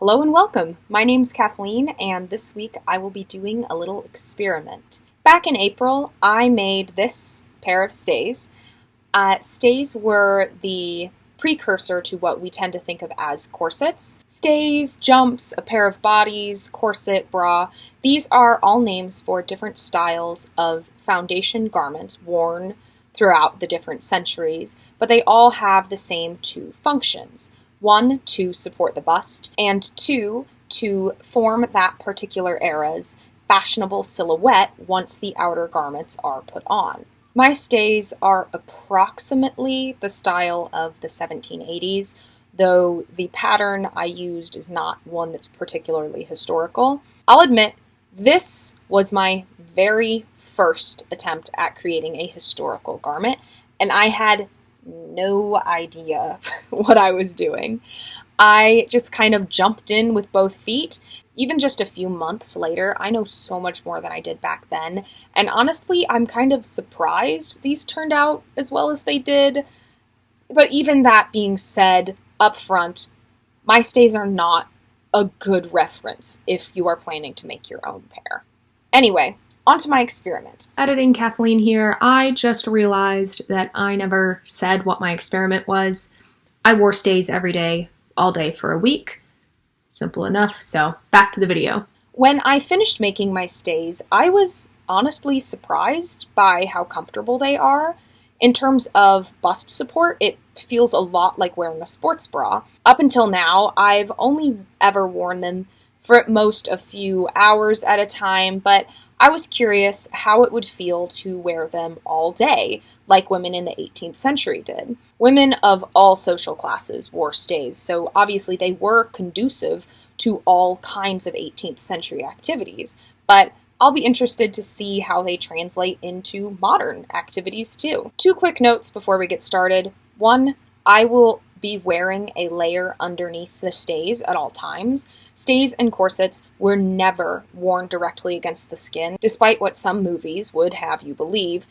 Hello and welcome. My name's Kathleen, and this week I will be doing a little experiment. Back in April, I made this pair of stays. Stays were the precursor to what we tend to think of as corsets. Stays, jumps, a pair of bodies, corset, bra, these are all names for different styles of foundation garments worn throughout the different centuries, but they all have the same two functions. One, to support the bust, and two, to form that particular era's fashionable silhouette once the outer garments are put on. My stays are approximately the style of the 1780s, though the pattern I used is not one that's particularly historical. I'll admit, this was my very first attempt at creating a historical garment, and I had no idea what I was doing. I just kind of jumped in with both feet. Even just a few months later, I know so much more than I did back then, and honestly, I'm kind of surprised these turned out as well as they did. But even that being said, up front, my stays are not a good reference if you are planning to make your own pair. Anyway, on to my experiment. Editing Kathleen here. I just realized that I never said what my experiment was. I wore stays every day, all day for a week. Simple enough, so back to the video. When I finished making my stays, I was honestly surprised by how comfortable they are. In terms of bust support, it feels a lot like wearing a sports bra. Up until now, I've only ever worn them for at most a few hours at a time, but I was curious how it would feel to wear them all day, like women in the 18th century did. Women of all social classes wore stays, so obviously they were conducive to all kinds of 18th century activities, but I'll be interested to see how they translate into modern activities too. Two quick notes before we get started. One, I will be wearing a layer underneath the stays at all times. Stays and corsets were never worn directly against the skin, despite what some movies would have you believe.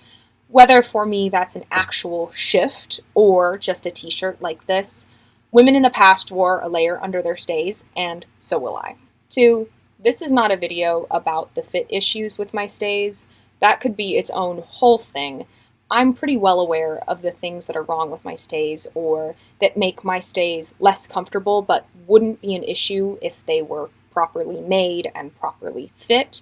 Whether for me that's an actual shift or just a t-shirt like this, women in the past wore a layer under their stays, and so will I. Two, this is not a video about the fit issues with my stays. That could be its own whole thing. I'm pretty well aware of the things that are wrong with my stays or that make my stays less comfortable but wouldn't be an issue if they were properly made and properly fit.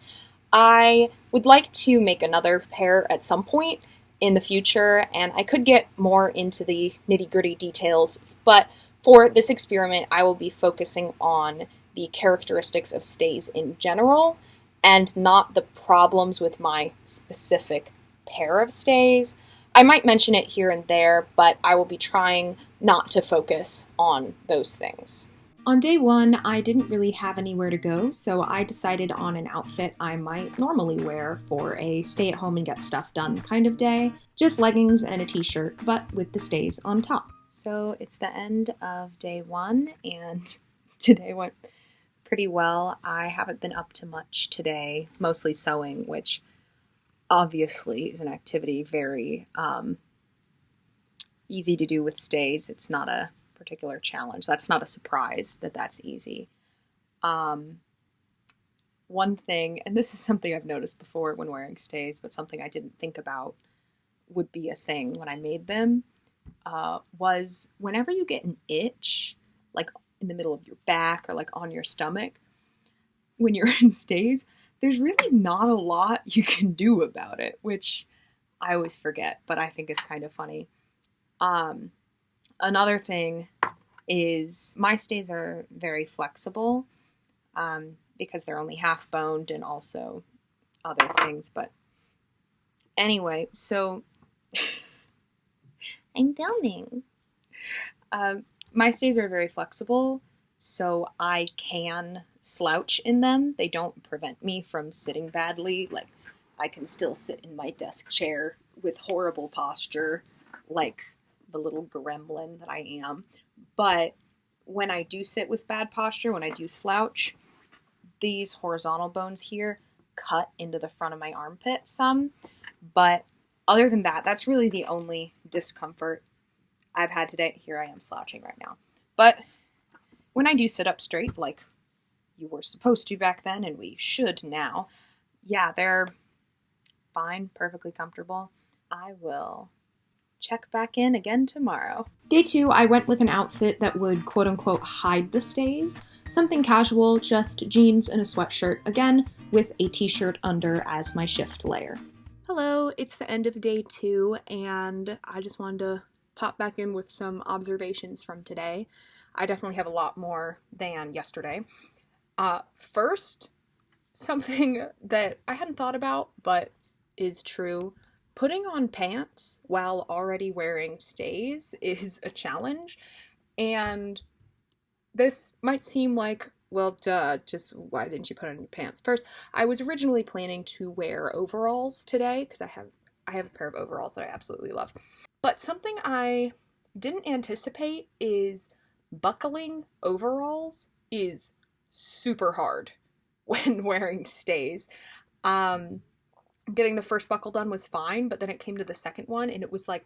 I would like to make another pair at some point in the future, and I could get more into the nitty-gritty details, but for this experiment I will be focusing on the characteristics of stays in general and not the problems with my specific pair of stays. I might mention it here and there, but I will be trying not to focus on those things. On day one, I didn't really have anywhere to go, so I decided on an outfit I might normally wear for a stay-at-home and get stuff done kind of day. Just leggings and a t-shirt, but with the stays on top. So it's the end of day one, and today went pretty well. I haven't been up to much today, mostly sewing, which obviously is an activity very easy to do with stays. It's not a particular challenge. That's not a surprise that that's easy. One thing, and this is something I've noticed before when wearing stays, but something I didn't think about would be a thing when I made them, was whenever you get an itch, like in the middle of your back or like on your stomach, when you're in stays, there's really not a lot you can do about it, which I always forget, but I think it's kind of funny. Another thing is my stays are very flexible because they're only half boned and also other things. But anyway, so I'm filming. My stays are very flexible, so I can slouch in them. They don't prevent me from sitting badly. Like, I can still sit in my desk chair with horrible posture, like the little gremlin that I am. But when I do sit with bad posture, when I do slouch, these horizontal bones here cut into the front of my armpit some. But other than that, that's really the only discomfort I've had today. Here I am slouching right now. But when I do sit up straight, like you were supposed to back then and we should now. Yeah, they're fine, perfectly comfortable. I will check back in again tomorrow. Day 2, I went with an outfit that would quote-unquote hide the stays. Something casual, just jeans and a sweatshirt, again, with a t-shirt under as my shift layer. Hello, it's the end of day 2, and I just wanted to pop back in with some observations from today. I definitely have a lot more than yesterday. First, something that I hadn't thought about, but is true. Putting on pants while already wearing stays is a challenge, and this might seem like, well, duh, just why didn't you put on your pants first? I was originally planning to wear overalls today, because I have a pair of overalls that I absolutely love. But something I didn't anticipate is buckling overalls is super hard when wearing stays. Getting the first buckle done was fine, but then it came to the second one and it was like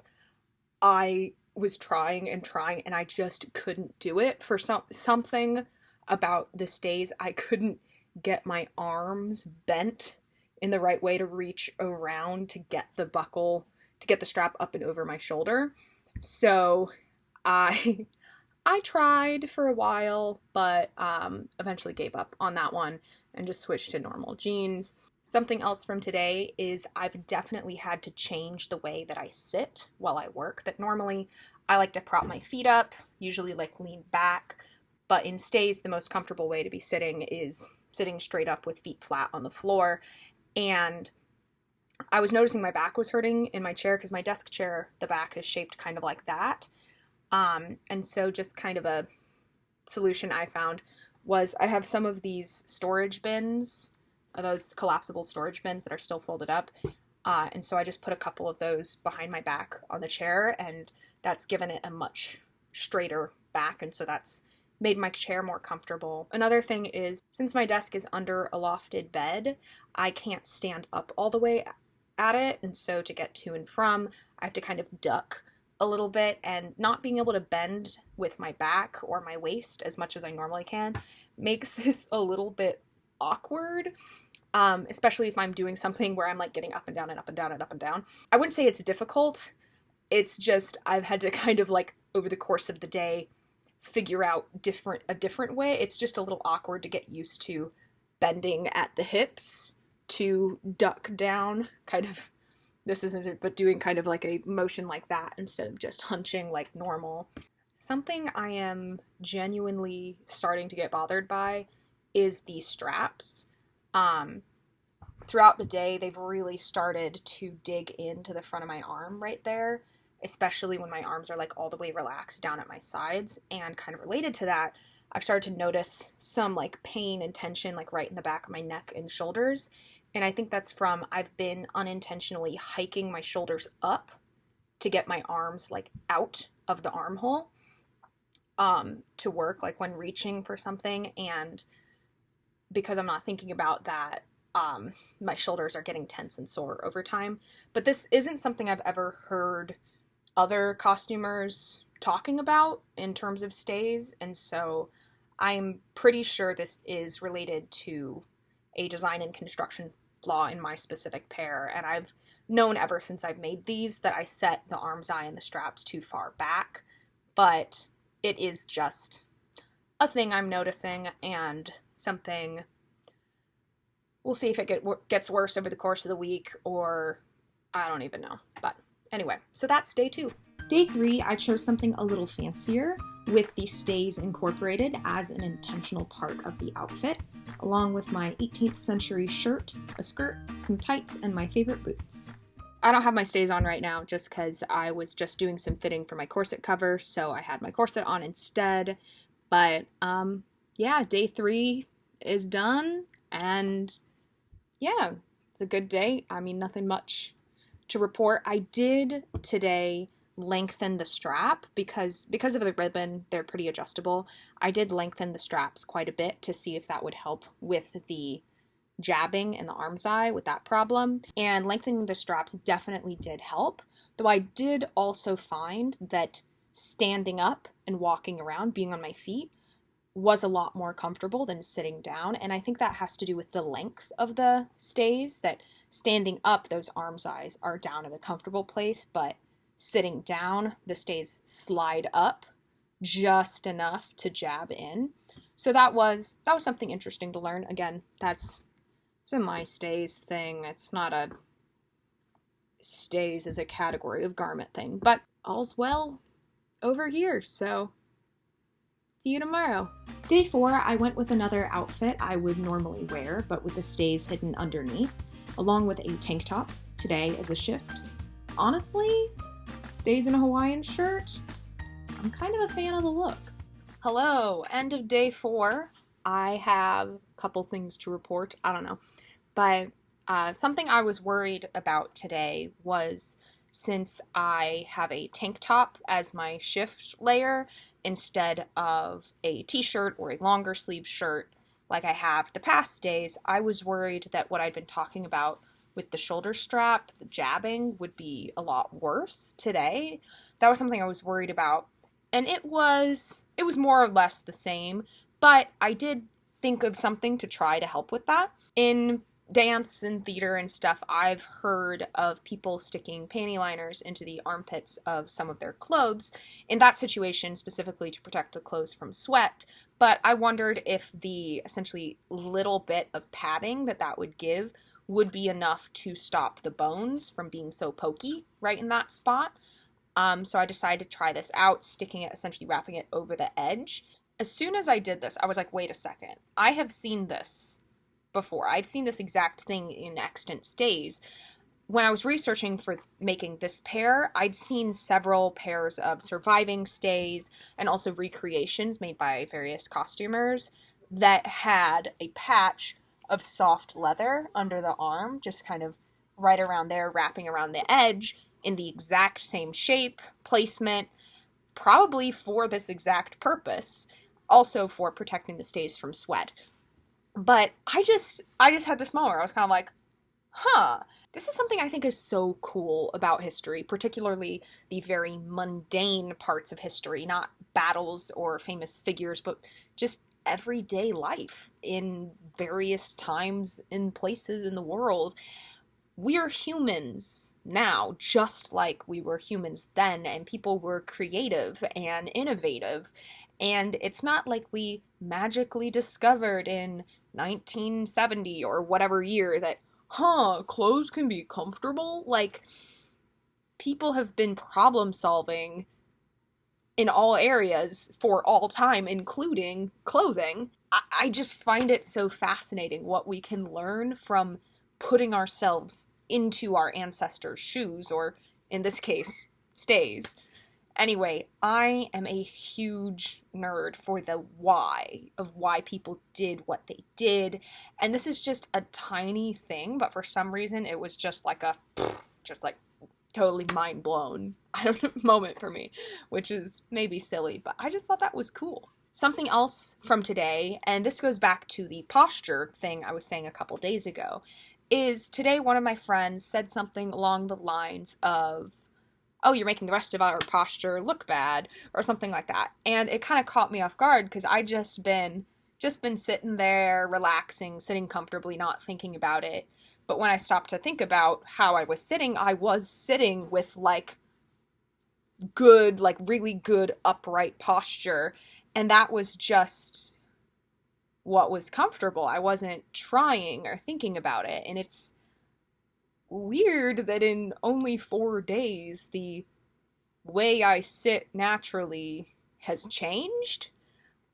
I was trying and I just couldn't do it. For something about the stays, I couldn't get my arms bent in the right way to reach around to get the buckle, to get the strap up and over my shoulder. So I tried for a while, but eventually gave up on that one and just switched to normal jeans. Something else from today is I've definitely had to change the way that I sit while I work. That normally I like to prop my feet up, usually like lean back, but in stays the most comfortable way to be sitting is sitting straight up with feet flat on the floor. And I was noticing my back was hurting in my chair because my desk chair, the back is shaped kind of like that. And so just kind of a solution I found was I have some of these storage bins, those collapsible storage bins that are still folded up. And so I just put a couple of those behind my back on the chair, and that's given it a much straighter back. And so that's made my chair more comfortable. Another thing is, since my desk is under a lofted bed, I can't stand up all the way at it. And so to get to and from, I have to kind of duck a little bit, and not being able to bend with my back or my waist as much as I normally can makes this a little bit awkward, especially if I'm doing something where I'm like getting up and down and up and down and up and down. I wouldn't say it's difficult. It's just I've had to kind of like over the course of the day figure out a different way. It's just a little awkward to get used to bending at the hips to duck down, kind of. This isn't it, but doing kind of like a motion like that instead of just hunching like normal. Something I am genuinely starting to get bothered by is the straps. Throughout the day, they've really started to dig into the front of my arm right there, especially when my arms are like all the way relaxed down at my sides. And kind of related to that, I've started to notice some like pain and tension like right in the back of my neck and shoulders. And I think that's from I've been unintentionally hiking my shoulders up to get my arms like out of the armhole to work, like when reaching for something. And because I'm not thinking about that, my shoulders are getting tense and sore over time. But this isn't something I've ever heard other costumers talking about in terms of stays. And so I'm pretty sure this is related to a design and construction flaw in my specific pair, and I've known ever since I've made these that I set the arm's eye and the straps too far back, but it is just a thing I'm noticing, and something we'll see if it gets worse over the course of the week, or I don't even know. But anyway, so that's day 2. Day 3, I chose something a little fancier with the stays incorporated as an intentional part of the outfit, along with my 18th century shirt, a skirt, some tights, and my favorite boots. I don't have my stays on right now just because I was just doing some fitting for my corset cover, so I had my corset on instead. But yeah, day 3 is done, and yeah, it's a good day. I mean, nothing much to report. I did today lengthen the strap because of the ribbon, they're pretty adjustable. I did lengthen the straps quite a bit to see if that would help with the jabbing in the arm's eye with that problem. And lengthening the straps definitely did help, though I did also find that standing up and walking around, being on my feet, was a lot more comfortable than sitting down. And I think that has to do with the length of the stays, that standing up, those arm size are down at a comfortable place, but sitting down, the stays slide up just enough to jab in. So that was something interesting to learn. Again, it's a my stays thing. It's not a stays as a category of garment thing, but all's well over here. So see you tomorrow. Day 4, I went with another outfit I would normally wear, but with the stays hidden underneath, along with a tank top today as a shift. Honestly, stays in a Hawaiian shirt, I'm kind of a fan of the look. Hello, end of day 4. I have a couple things to report. I don't know. But something I was worried about today was, since I have a tank top as my shift layer instead of a t-shirt or a longer sleeve shirt like I have the past days, I was worried that what I'd been talking about with the shoulder strap, the jabbing, would be a lot worse today. That was something I was worried about. And it was more or less the same, but I did think of something to try to help with that. In dance and theater and stuff, I've heard of people sticking panty liners into the armpits of some of their clothes, in that situation specifically to protect the clothes from sweat. But I wondered if the essentially little bit of padding that would give would be enough to stop the bones from being so pokey right in that spot. So I decided to try this out, sticking it, essentially wrapping it over the edge. As soon as I did this, I was like, wait a second. I have seen this before. I've seen this exact thing in extant stays. When I was researching for making this pair, I'd seen several pairs of surviving stays and also recreations made by various costumers that had a patch of soft leather under the arm, just kind of right around there, wrapping around the edge, in the exact same shape, placement, probably for this exact purpose, also for protecting the stays from sweat. But I just had this moment where I was kind of like, this is something I think is so cool about history, particularly the very mundane parts of history, not battles or famous figures, but just everyday life in various times and places in the world. We're humans now, just like we were humans then, and people were creative and innovative. And it's not like we magically discovered in 1970 or whatever year that, clothes can be comfortable. Like, people have been problem solving in all areas for all time, including clothing. I just find it so fascinating what we can learn from putting ourselves into our ancestors' shoes, or in this case, stays. Anyway, I am a huge nerd for the why of why people did what they did, and this is just a tiny thing, but for some reason it was just like totally mind blown, moment for me, which is maybe silly, but I just thought that was cool. Something else from today, and this goes back to the posture thing I was saying a couple days ago, is today one of my friends said something along the lines of, oh, you're making the rest of our posture look bad, or something like that. And it kind of caught me off guard, because I just been sitting there, relaxing, sitting comfortably, not thinking about it. But when I stopped to think about how I was sitting with, really good upright posture. And that was just what was comfortable. I wasn't trying or thinking about it. And it's weird that in only 4 days, the way I sit naturally has changed.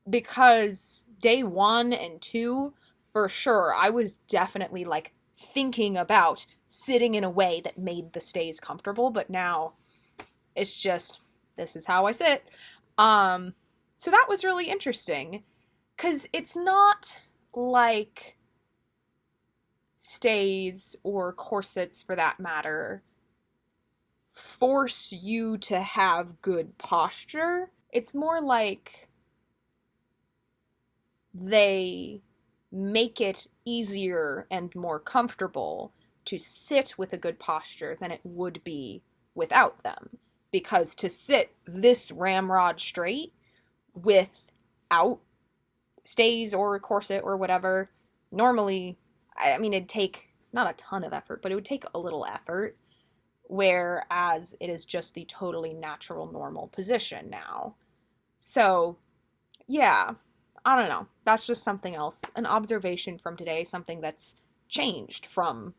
Because day 1 and 2, for sure, I was definitely thinking about sitting in a way that made the stays comfortable. But now it's just, this is how I sit. So that was really interesting, because it's not like stays or corsets, for that matter, force you to have good posture. It's more like they make it easier and more comfortable to sit with a good posture than it would be without them. Because to sit this ramrod straight without stays or corset or whatever, normally, I mean, it'd take not a ton of effort, but it would take a little effort, whereas it is just the totally natural, normal position now. So, yeah, I don't know. That's just something else. An observation from today, something that's changed from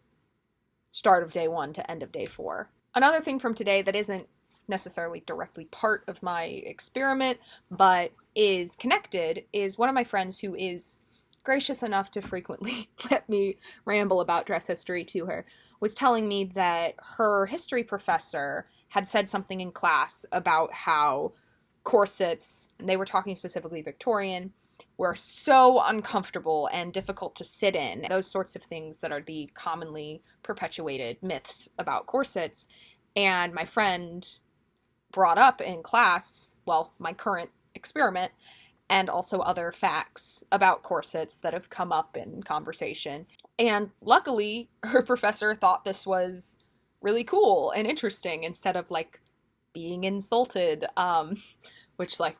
start of day 1 to end of day 4. Another thing from today that isn't necessarily directly part of my experiment, but is connected, is one of my friends who is gracious enough to frequently let me ramble about dress history to her, was telling me that her history professor had said something in class about how corsets, and they were talking specifically Victorian, were so uncomfortable and difficult to sit in. Those sorts of things that are the commonly perpetuated myths about corsets. And my friend brought up in class, well, my current experiment, and also other facts about corsets that have come up in conversation. And luckily, her professor thought this was really cool and interesting instead of, like, being insulted, which, like,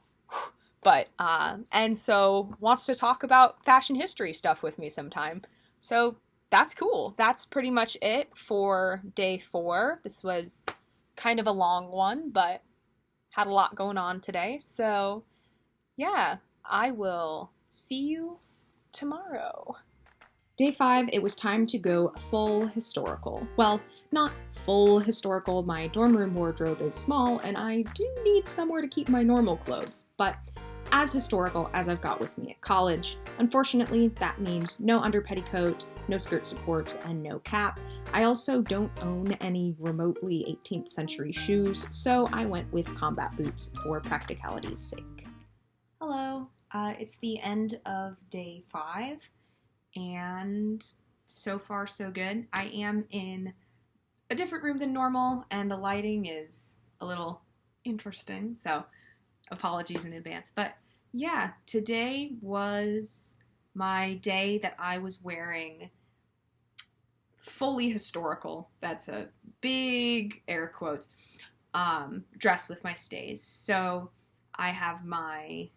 but, and so wants to talk about fashion history stuff with me sometime. So that's cool. That's pretty much it for day 4. This was kind of a long one, but had a lot going on today. So yeah, I will see you tomorrow. Day 5, it was time to go full historical. Well, not full historical. My dorm room wardrobe is small, and I do need somewhere to keep my normal clothes, but as historical as I've got with me at college. Unfortunately, that means no under petticoat, no skirt supports, and no cap. I also don't own any remotely 18th century shoes, so I went with combat boots for practicality's sake. Hello, it's the end of day 5, and so far so good. I am in a different room than normal, and the lighting is a little interesting, so apologies in advance. But yeah, today was my day that I was wearing fully historical, that's a big air quotes, dress with my stays. So I have my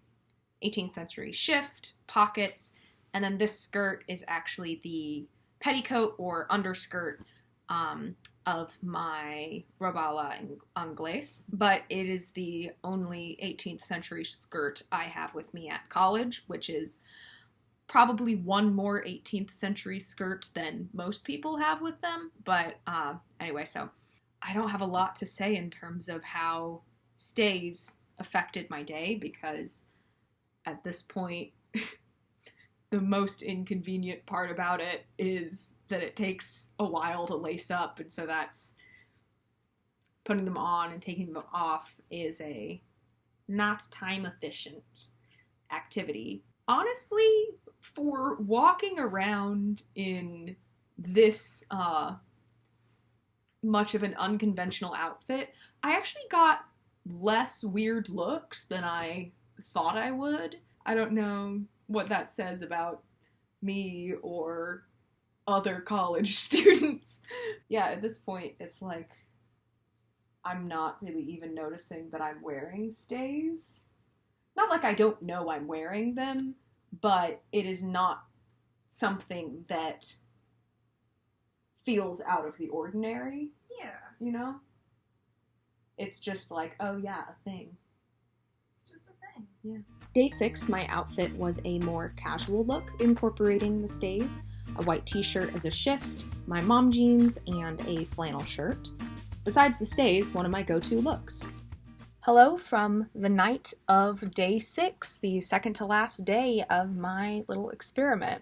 18th century shift, pockets, and then this skirt is actually the petticoat or underskirt of my robe à la anglaise, but it is the only 18th century skirt I have with me at college, which is probably one more 18th century skirt than most people have with them. But anyway, so I don't have a lot to say in terms of how stays affected my day, because at this point, the most inconvenient part about it is that it takes a while to lace up, and so that's putting them on and taking them off is a not time efficient activity. Honestly, for walking around in this much of an unconventional outfit, I actually got less weird looks than I thought I would. I don't know what that says about me or other college students. Yeah, at this point, it's like I'm not really even noticing that I'm wearing stays. Not like I don't know I'm wearing them, but it is not something that feels out of the ordinary. Yeah. You know? It's just like, oh yeah, a thing. It's just a thing. Yeah. Day 6, my outfit was a more casual look, incorporating the stays, a white t-shirt as a shift, my mom jeans, and a flannel shirt. Besides the stays, one of my go-to looks. Hello from the night of day 6, the second to last day of my little experiment.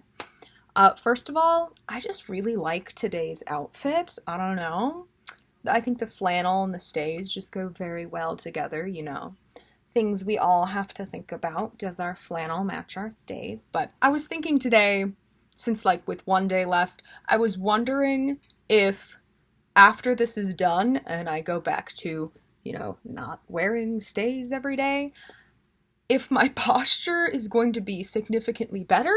First of all, I just really like today's outfit. I don't know. I think the flannel and the stays just go very well together, you know. Things we all have to think about. Does our flannel match our stays? But I was thinking today, since like with one day left, I was wondering if after this is done and I go back to, you know, not wearing stays every day, if my posture is going to be significantly better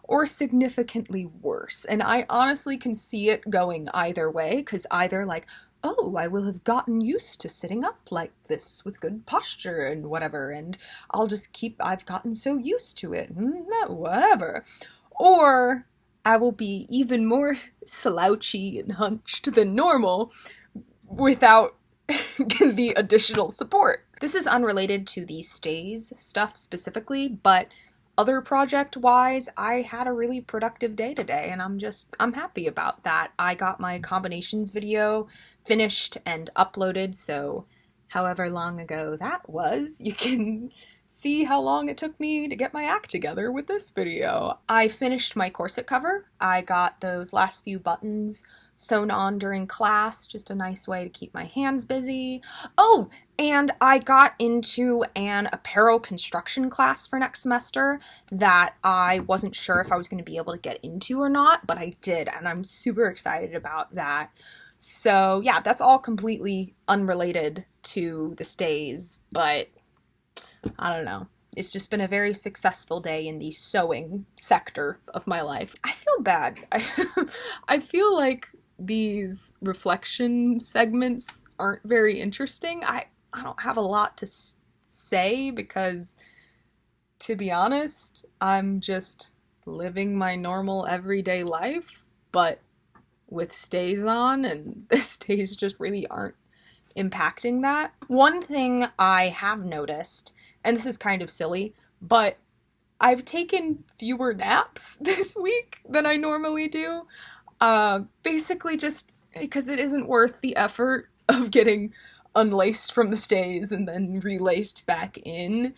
or significantly worse. And I honestly can see it going either way, because either like, oh, I will have gotten used to sitting up like this with good posture and whatever, and I've gotten so used to it, no, whatever. Or I will be even more slouchy and hunched than normal without the additional support. This is unrelated to the stays stuff specifically, but other project-wise, I had a really productive day today, and I'm happy about that. I got my combinations video finished and uploaded, so however long ago that was, you can see how long it took me to get my act together with this video. I finished my corset cover. I got those last few buttons sewn on during class, just a nice way to keep my hands busy. Oh, and I got into an apparel construction class for next semester that I wasn't sure if I was going to be able to get into or not, but I did, and I'm super excited about that. So yeah, that's all completely unrelated to the stays, but I don't know. It's just been a very successful day in the sewing sector of my life. I feel bad. I feel like these reflection segments aren't very interesting. I don't have a lot to say because, to be honest, I'm just living my normal everyday life, but with stays on, and the stays just really aren't impacting that. One thing I have noticed, and this is kind of silly, but I've taken fewer naps this week than I normally do. Basically just because it isn't worth the effort of getting unlaced from the stays and then relaced back in.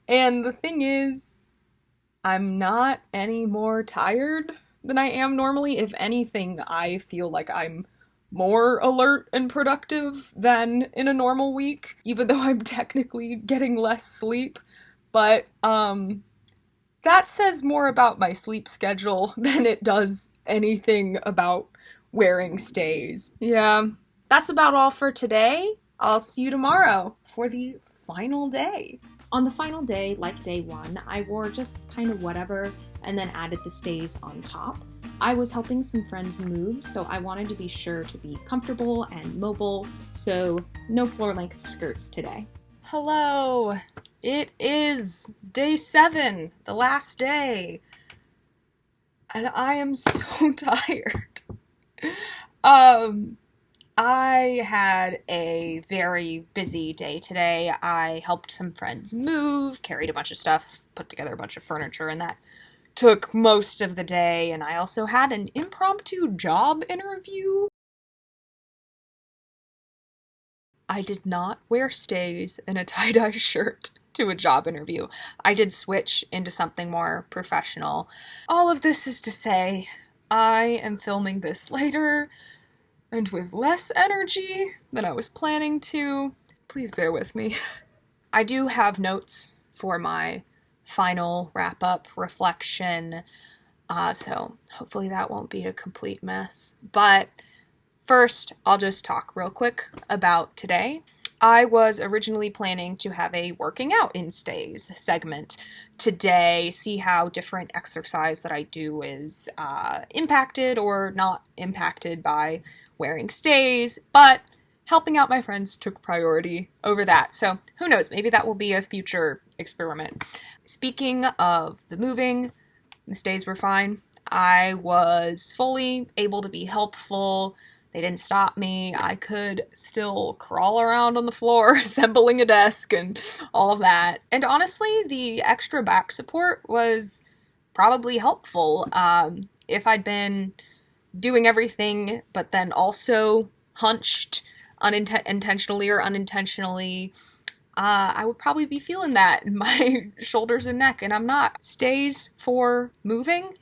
And the thing is, I'm not any more tired than I am normally. If anything, I feel like I'm more alert and productive than in a normal week, even though I'm technically getting less sleep. But, that says more about my sleep schedule than it does anything about wearing stays. Yeah, that's about all for today. I'll see you tomorrow for the final day. On the final day, like day one, I wore just kind of whatever and then added the stays on top. I was helping some friends move, so I wanted to be sure to be comfortable and mobile, so no floor-length skirts today. Hello! It is day 7, the last day, and I am so tired. I had a very busy day today. I helped some friends move, carried a bunch of stuff, put together a bunch of furniture, and that took most of the day, and I also had an impromptu job interview. I did not wear stays and a tie-dye shirt to a job interview. I did switch into something more professional. All of this is to say, I am filming this later and with less energy than I was planning to. Please bear with me. I do have notes for my final wrap-up reflection, so hopefully that won't be a complete mess. But first, I'll just talk real quick about today. I was originally planning to have a working out in stays segment today, see how different exercise that I do is impacted or not impacted by wearing stays, but helping out my friends took priority over that. So who knows, maybe that will be a future experiment. Speaking of the moving, the stays were fine. I was fully able to be helpful. They didn't stop me. I could still crawl around on the floor, assembling a desk and all of that. And honestly, the extra back support was probably helpful. If I'd been doing everything, but then also hunched intentionally or unintentionally, I would probably be feeling that in my shoulders and neck, and I'm not. Stays for moving,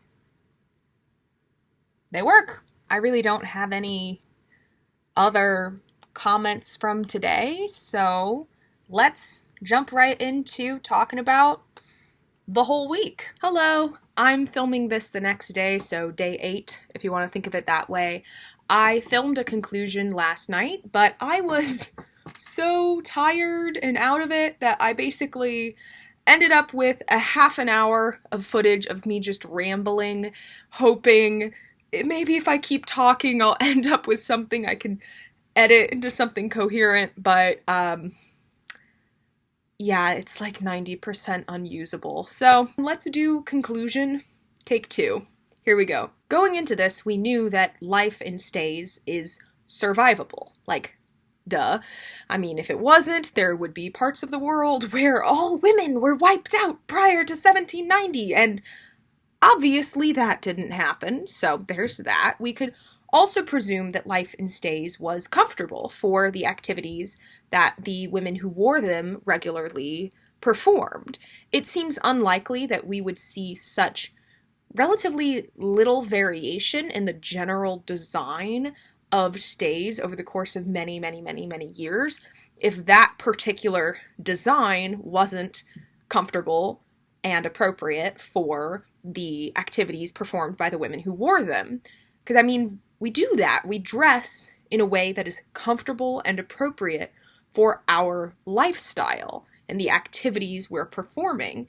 they work. I really don't have any other comments from today, so let's jump right into talking about the whole week. Hello, I'm filming this the next day, so day 8, if you want to think of it that way. I filmed a conclusion last night, but I was so tired and out of it that I basically ended up with a half an hour of footage of me just rambling, hoping maybe if I keep talking, I'll end up with something I can edit into something coherent, but yeah, it's like 90% unusable. So let's do conclusion, take 2. Here we go. Going into this, we knew that life in stays is survivable. Like, duh. I mean, if it wasn't, there would be parts of the world where all women were wiped out prior to 1790, and obviously that didn't happen, so there's that. We could also presume that life in stays was comfortable for the activities that the women who wore them regularly performed. It seems unlikely that we would see such relatively little variation in the general design of stays over the course of many, many, many, many years if that particular design wasn't comfortable and appropriate for the activities performed by the women who wore them. Because, I mean, we do that. We dress in a way that is comfortable and appropriate for our lifestyle and the activities we're performing.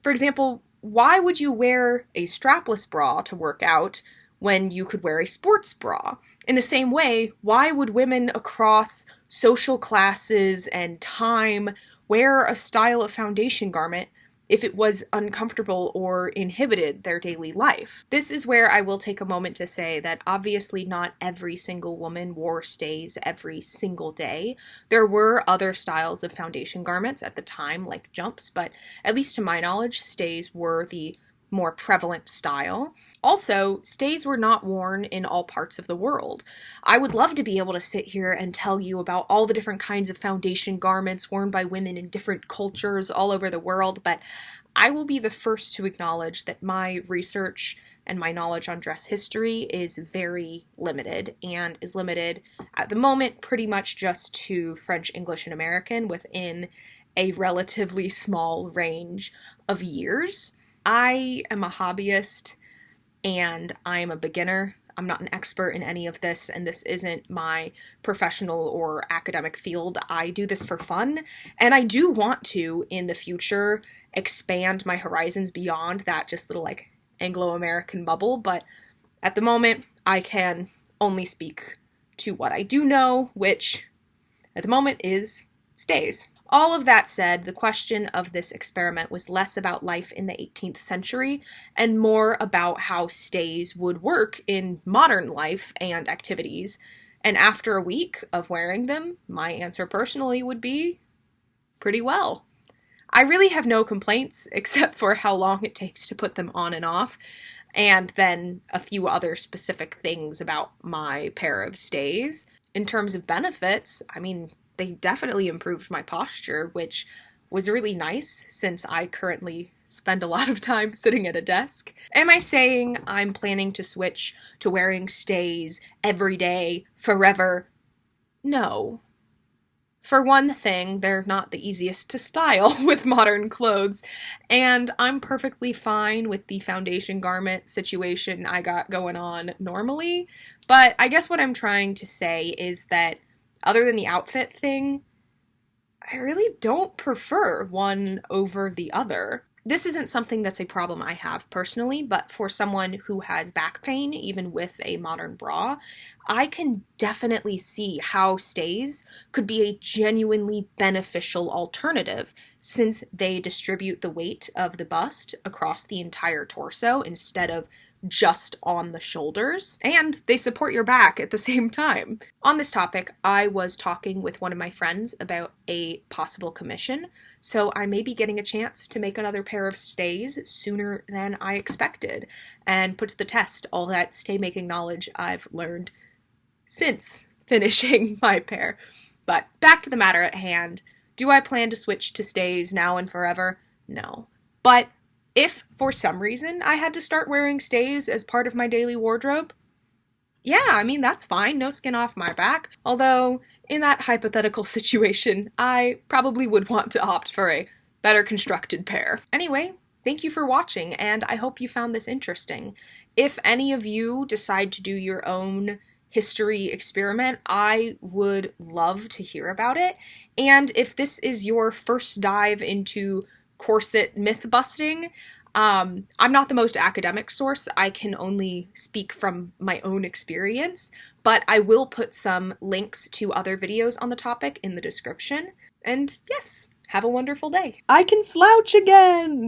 For example, why would you wear a strapless bra to work out when you could wear a sports bra? In the same way, why would women across social classes and time wear a style of foundation garment if it was uncomfortable or inhibited their daily life? This is where I will take a moment to say that obviously not every single woman wore stays every single day. There were other styles of foundation garments at the time, like jumps, but at least to my knowledge, stays were the more prevalent style. Also, stays were not worn in all parts of the world. I would love to be able to sit here and tell you about all the different kinds of foundation garments worn by women in different cultures all over the world, but I will be the first to acknowledge that my research and my knowledge on dress history is very limited, and is limited at the moment pretty much just to French, English, and American within a relatively small range of years. I am a hobbyist and I am a beginner. I'm not an expert in any of this, and this isn't my professional or academic field. I do this for fun, and I do want to, in the future, expand my horizons beyond that just little, like, Anglo-American bubble, but at the moment, I can only speak to what I do know, which, at the moment, is stays. All of that said, the question of this experiment was less about life in the 18th century and more about how stays would work in modern life and activities. And after a week of wearing them, my answer personally would be pretty well. I really have no complaints except for how long it takes to put them on and off, and then a few other specific things about my pair of stays. In terms of benefits, I mean, they definitely improved my posture, which was really nice since I currently spend a lot of time sitting at a desk. Am I saying I'm planning to switch to wearing stays every day, forever? No. For one thing, they're not the easiest to style with modern clothes, and I'm perfectly fine with the foundation garment situation I got going on normally, but I guess what I'm trying to say is that other than the outfit thing, I really don't prefer one over the other. This isn't something that's a problem I have personally, but for someone who has back pain, even with a modern bra, I can definitely see how stays could be a genuinely beneficial alternative, since they distribute the weight of the bust across the entire torso instead of just on the shoulders, and they support your back at the same time. On this topic, I was talking with one of my friends about a possible commission, so I may be getting a chance to make another pair of stays sooner than I expected, and put to the test all that stay-making knowledge I've learned since finishing my pair. But back to the matter at hand. Do I plan to switch to stays now and forever? No. But if, for some reason, I had to start wearing stays as part of my daily wardrobe, yeah, I mean, that's fine, no skin off my back. Although, in that hypothetical situation, I probably would want to opt for a better constructed pair. Anyway, thank you for watching, and I hope you found this interesting. If any of you decide to do your own history experiment, I would love to hear about it. And if this is your first dive into corset myth busting, I'm not the most academic source. I can only speak from my own experience, but I will put some links to other videos on the topic in the description. And yes, have a wonderful day. I can slouch again!